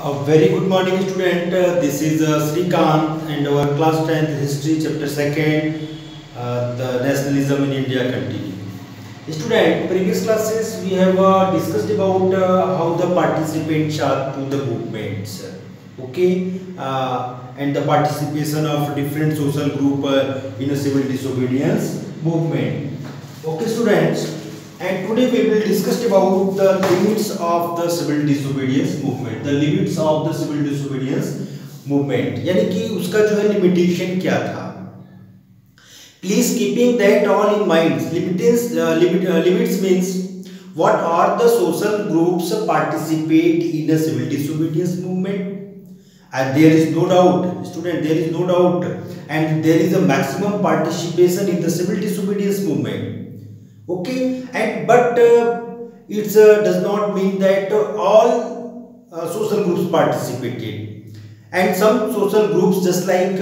A very good morning, student. This is Srikanth and our class 10th history chapter 2nd, the nationalism in India continue. Student, previous classes we have discussed about how the participants are to the movements, okay, and the participation of different social group in a civil disobedience movement. Okay, students. And today we will discuss about the limits of the civil disobedience movement. The limits of the civil disobedience movement. यानी कि उसका जो है limitation क्या था. Please keeping that all in mind. Limits means what are the social groups participate in a civil disobedience movement. And there is no doubt, student, there is no doubt, and there is a maximum participation in the civil disobedience movement. Okay, and but it does not mean that all social groups participated, and some social groups just like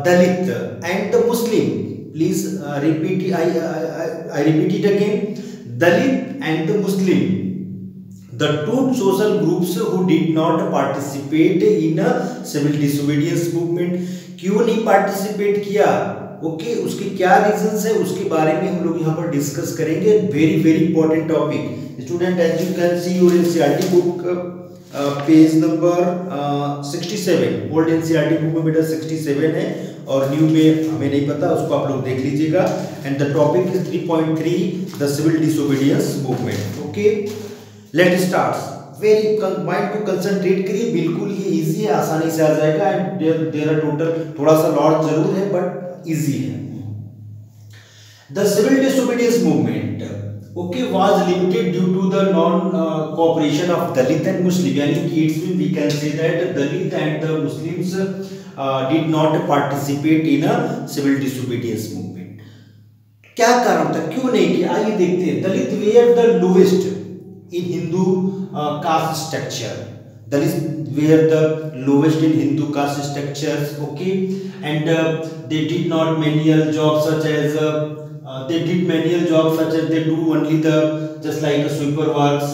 Dalit and the Muslim. Please repeat. I repeat it again. Dalit and the Muslim, the two social groups who did not participate in a civil disobedience movement. क्यों नहीं participate किया? Okay, उसके क्या reasons है उसके बारे में हम लोग यहाँ पर डिस्कस करेंगे. Very very important topic. Student, as you can see your NCERT book page number 67. Old NCERT book में बेटा 67 है और न्यू में हमें नहीं पता, उसको आप लोग देख लीजिएगा. And the topic is 3.3 the civil disobedience movement. Okay, let start. Very mind को कंसंट्रेट करिए, बिल्कुल ये इजी है, आसानी से आ जाएगा. एंड देयर आर टोटल थोड़ा सा लॉट जरूर है बट इजी है. The civil disobedience movement okay was limited due to the non cooperation of Dalit and Muslim. यानी कि it's mean we can say that Dalit and the Muslims did not participate in a civil disobedience movement. क्या कारण था, क्यों नहीं किया, आइए देखते हैं. Dalit were the lowest in Hindu caste structure. Dalits were the lowest in Hindu caste structures. Okay, and they did not menial jobs such as they do only the just like the sweeper works,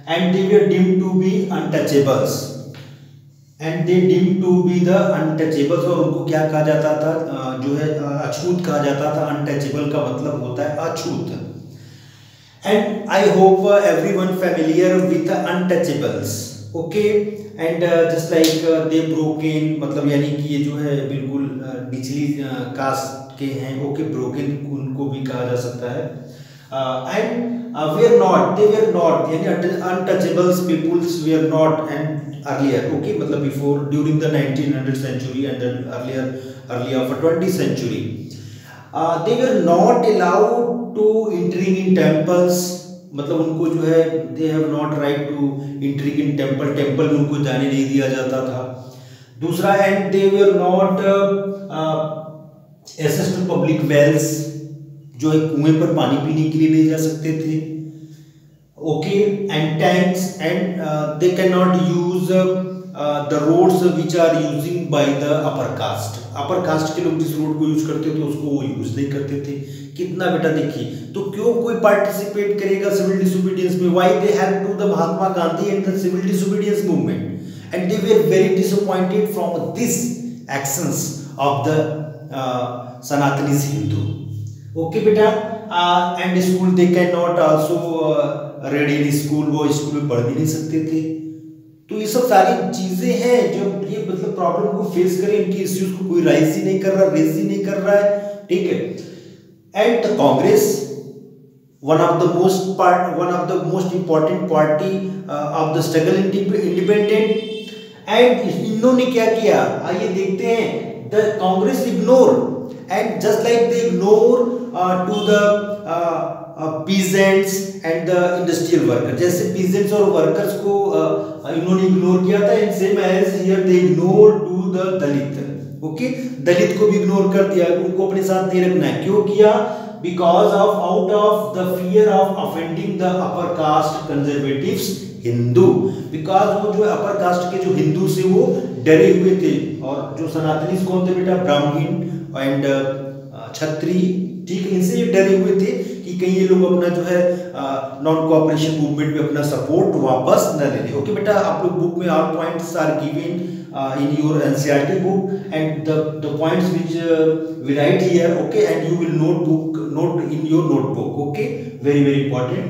and they were deemed to be untouchables. And they deemed to be the untouchables. और उनको क्या कहा जाता था, जो है अछूत कहा जाता था. untouchable का मतलब होता है अछूत. And I hope everyone familiar with the untouchables. Okay, and just like they broken, मतलब यानी कि ये जो है बिल्कुल निचली कास्ट के हैं. ओके, ब्रोकन उनको भी कहा जा सकता है. And they were not यानी untouchables peoples were not and earlier. Okay, मतलब before during the 1900th century and then earlier of 20th century. They were not allowed to entering in temples. मतलब उनको जो है they have not right to entering in temple में उनको जाने नहीं दिया जाता था. दूसरा, and they were not access to public wells, जो है कुएं पर पानी पीने के लिए नहीं जा सकते थे. Okay, and tanks, and they cannot use the roads which are using by the upper caste. Upper caste के लोग जिस रोड को यूज करते थे उसको वो यूज नहीं करते थे. कितना बेटा देखिए, तो क्यों कोई पार्टिसिपेट करेगा सिविल डिसोबीडियंस में? Why they have to the Mahatma Gandhi and the civil disobedience movement, and they were very disappointed from this actions of the Sanatanis Hindu. Okay बेटा, and school they can not also read in school. वो school में पढ़ भी नहीं सकते थे. तो ये सब सारी चीजें हैं जो ये मतलब प्रॉब्लम को फेस करें. इनकी इश्यूज को कोई रेज ही नहीं कर रहा है. ठीक है. And the Congress, one of the most important party of the struggle independent. And इन्होंने क्या किया, आइए देखते हैं. The Congress ignore, and just like they ignore to the peasants and the industrial workers. जैसे peasants और workers को इन्होंने इग्नोर किया था, and same as here they ignore to the dalit. Okay, दलित को भी इग्नोर कर दिया, उनको अपने साथ नहीं रखना है. क्यों किया? Because of out of the fear of offending the upper caste conservatives Hindu. Because वो जो upper caste के जो हिंदू से वो डरे हुए थे. और जो सनातनी कौन थे बेटा? ब्राह्मण एंड क्षत्रिय. ठीक है, इनसे ये डरे हुए थे कि कि कहीं ये लोग अपना जो है नॉन कोऑपरेशन मूवमेंट में अपना सपोर्ट वापस न ले ले। ओके बेटा, आप लोग बुक में all points are given in your NCERT book, and the points which we write here, okay, and you will note in your notebook, okay, very important.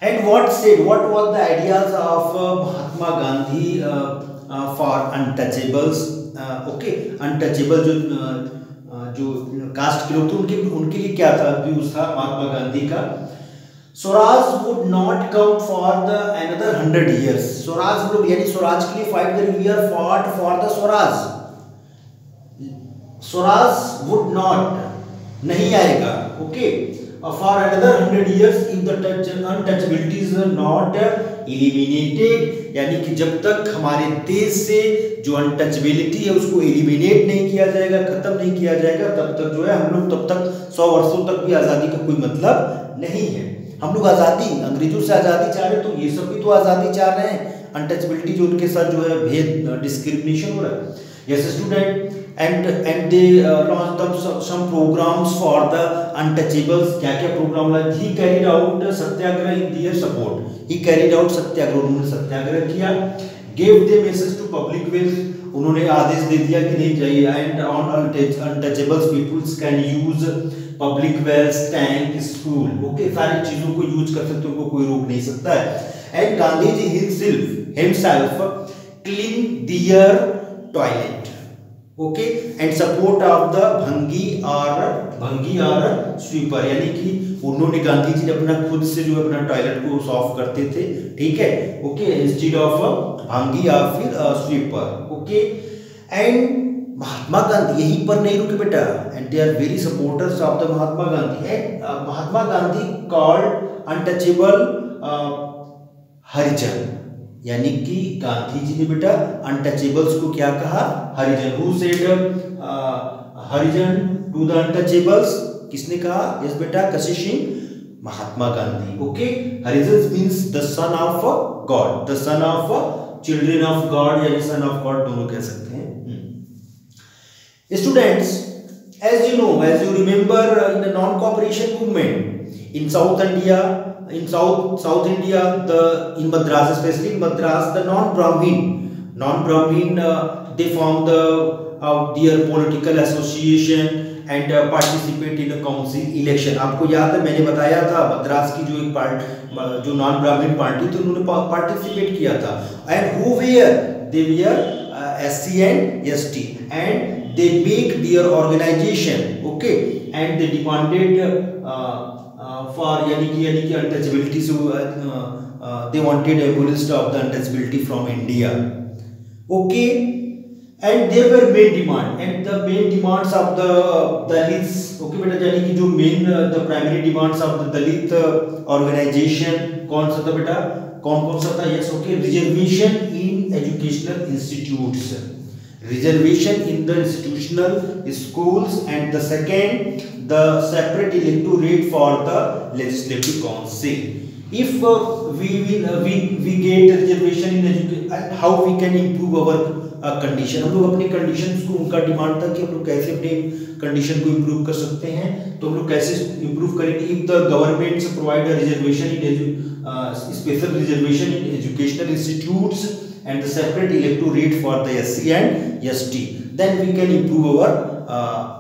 And what was the ideas of Mahatma Gandhi for untouchables, okay, untouchable जो cast के लोग थे उनके लिए क्या था, views था महात्मा गांधी का। Swaraj would not come for the another 100 years। Swaraj मतलब यानी स्वराज के लिए फाइट करेंगे, we are fought for the Swaraj. Swaraj would not नहीं आएगा, okay, for another 100 years if the untouchability is not eliminated, यानी कि जब तक हमारे देश से जो अनटचबिलिटी है उसको एलिमिनेट नहीं किया जाएगा, खत्म नहीं किया जाएगा, तब तक जो है हम लोग तब तक 100 वर्षों तक भी आज़ादी का कोई मतलब नहीं है। हम लोग आज़ादी, अंग्रेजों से आज़ादी चाह रहे, तो ये सब भी तो आज़ादी चाह रहे हैं। अनटचबिलिटी जो उनके साथ जो है भेद डिस्क्रिमिनेशन हो रहा है। Yes student, and they launched some programs for the untouchables। क्या क्या प्रोग्राम लाए? He carried out Satyagraha in their support। He carried out सत्याग्रह, उन्होंने सत्याग्रह किया। Gave the message to public wealth, उन्होंने आदेश दे दिया कि नहीं चाहिए, and on untouchables peoples can use public wells, tank, school, okay, सारी चीजों को यूज कर सकते, उनको कोई रोक नहीं सकता है। And Gandhi ji himself clean their toilet, okay, and support of the Bhangi और स्वीपर, यानी कि उन्होंने गांधी जी ने अपना खुद से जो अपना टॉयलेट को साफ करते थे, ठीक है, ओके, इंस्टेड ऑफ भंगी या फिर sweeper, okay. And Mahatma Gandhi यहीं पर नहीं रुके बेटा, and they are very supporters of the Mahatma Gandhi. And Mahatma Gandhi called untouchable Harijan, यानी कि गांधी जी ने बेटा अनटचेबल्स को क्या कहा? Harijan. Who said Harijan to the untouchables? किसने कहा? यस बेटा, Kashish Singh Mahatma Gandhi, okay. Harijan means the son of God, the son of children of God, यानी सन ऑफ गॉड दोनों कह सकते हैं। Students, as you know, as you remember, in the non-cooperation movement in South India, in South India, in Madras, especially in Madras, the non-Brahmin they form their political association and participate in the council election। आपको याद है, मैंने बताया था मद्रास की जो एक जो नॉन ब्राह्मण पार्टी थी उन्होंने पार्टिसिपेट किया था। And who were? They were SC and ST, and they make their organization, okay, and they demanded for यानी कि untouchability, so they wanted abolition of the untouchability from India, okay, and there were main demand, and the main demands of the Dalits, okay बेटा, यानी कि जो main the primary demands of the Dalit organization कौन सा था बेटा? कौन सा था? Yes, okay, reservation in educational institutes, reservation in the institutional schools, and the second the separate electorate for the legislative council. If we get reservation in education, how we can improve our condition, हम लोग अपनी conditions को, उनका demand था कि हम लोग कैसे अपने कंडीशन को इम्प्रूव कर सकते हैं, तो हम लोग कैसे इम्प्रूव करेंगे? If the government provide a reservation in special reservation in educational institutes and the separate electorate for the SC and ST, then we can improve our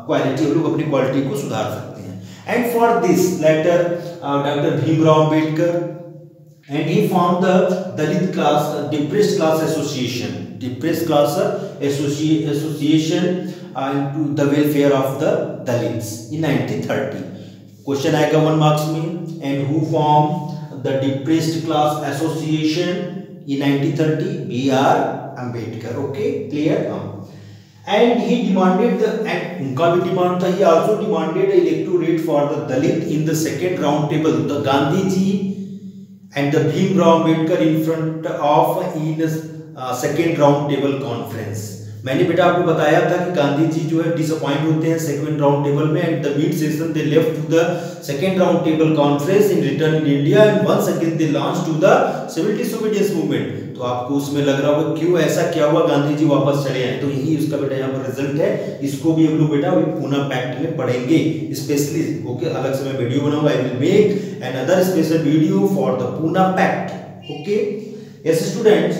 quality, हम लोग अपनी क्वालिटी को सुधार सकते हैं। And for this later Dr. Bhimrao Ambedkar, and he formed the Dalit class depressed class association to the welfare of the Dalits in 1930। Question आएगा 1 marks में, and who formed the depressed class association in 1930? B.R. Ambedkar, okay, clear? And he demanded and उनका भी demand था, he also demanded electorate for the Dalit in the second round table। the Gandhi ji and the Bhimrao Ambedkar in front of in second round table conference। मैंने बेटा आपको बताया था कि गांधी जी जो है डिसअपॉइंट होते हैं सेकंड राउंड टेबल में, and the mid session they left to the second round table conference in return in India and once again they launch to the civil disobedience movement. तो आपको उसमें लग रहा होगा क्यों ऐसा क्या हुआ, गांधी जी वापस चले आए, तो यही उसका बेटा यहाँ पर रिजल्ट है। इसको भी हम लोग बेटा पूना पैक्ट में पढ़ेंगे स्पेशली, ओके। अलग से मैं वीडियो बनाऊंगा, I will make another special video for the Poona Pact, okay. Yes students,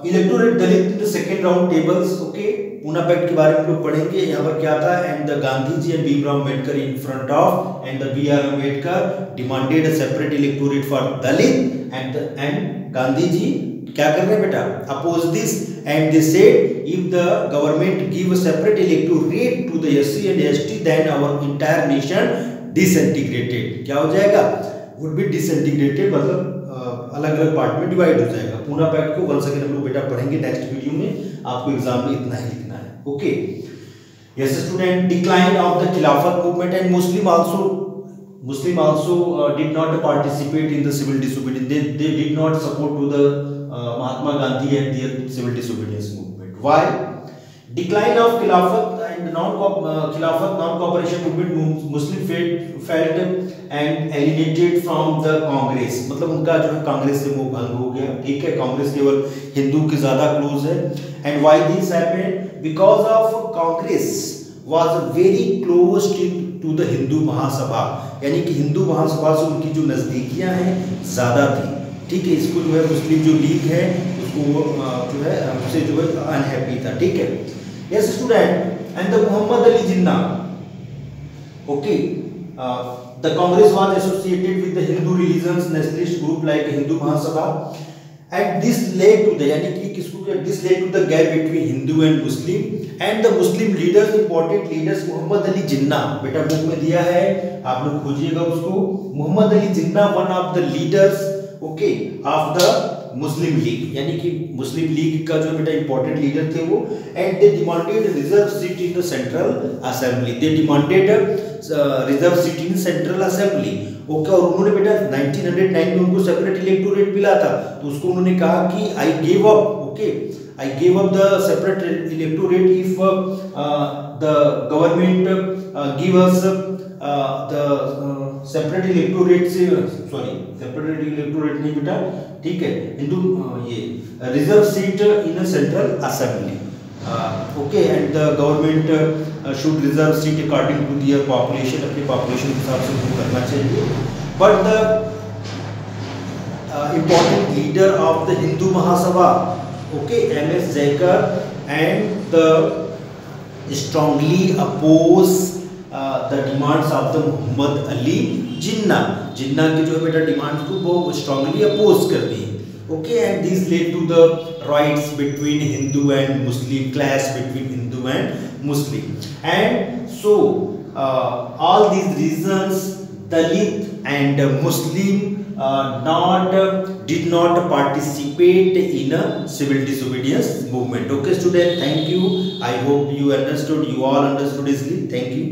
electorate Dalit in the second round tables, okay. Poona Pact के बारे में लोग पढ़ेंगे। यहाँ पर क्या था, and the Gandhi ji and Bhimrao Ambedkar in front of and the B R Ambedkar demanded a separate electorate for Dalit and Gandhi ji क्या कर रहे हैं बेटा, oppose this and they said if the government give a separate electorate to the SC and ST then our entire nation disintegrated. क्या हो जाएगा, would be disintegrated, मतलब अलग अलग पार्ट में डिवाइड हो जाएगा। पूना पैक्ट को वंस अगेन हम लोग बेटा पढ़ेंगे नेक्स्ट वीडियो में, आपको एग्जाम में इतना ही लिखना है, okay. Yes student, decline of the Khilafat movement and Muslim also did not participate in the civil disobedience. They did not support to the Mahatma Gandhi and their civil disobedience movement. Why? Decline of Khilafat and non-cooperation movement, Muslim felt and alienated from the Congress. मतलब उनका जो है कांग्रेस से मुंह भंग हो गया, ठीक है। कांग्रेस केवल हिंदू के ज्यादा क्लोज है। And why this happened? Because of Congress was very close to the Hindu महासभा, यानी कि हिंदू महासभा से उनकी जो नजदीकियां हैं ज्यादा थी, ठीक है। इसको जो है मुस्लिम जो लीग है उसको जो है उससे जो है अनहैप्पी था, ठीक है। Yes student, and the Mohammad Ali Jinnah, okay, the Congress was associated with the Hindu religions nationalist group like Hindu Mahasabha and this led to the, यानी कि किसको, this led to the gap between Hindu and Muslim and the Muslim leaders, important leaders. Mohammad Ali Jinnah बेटा book में दिया है, आप लोग खोजिएगा उसको। Mohammad Ali Jinnah one of the leaders, okay, of the Muslim league, यानी कि मुस्लिम लीग का जो बेटा इंपॉर्टेंट लीडर थे वो। And they demanded reserve seat in the central assembly, they demanded reserve seat in central assembly, okay. और उन्होंने बेटा 1909 में उनको सेपरेट इलेक्टोरेट मिला था, तो उसको उन्होंने कहा कि I give up, okay, I gave up the separate electorate if the government give us the separate electorate से, sorry, separate electorate नहीं बेटा, ठीक है, into ये reserve seat in a central assembly, okay, and the government should reserve seat according to their population, अपने population के हिसाब से उनको करना चाहिए। But the important leader of the Hindu Mahasabha, okay, M.S. Jaikar, and the strongly oppose the demands of the Muhammad Ali Jinnah के जो है बेटा डिमांड्स को वो स्ट्रांगली अपोज कर दी, okay. And this led to the riots between Hindu and Muslim, clash between Hindu and Muslim, and so all these reasons Dalit and Muslim did not participate in a civil disobedience movement. Okay student, thank you. I hope you understood, you all understood easily. Thank you.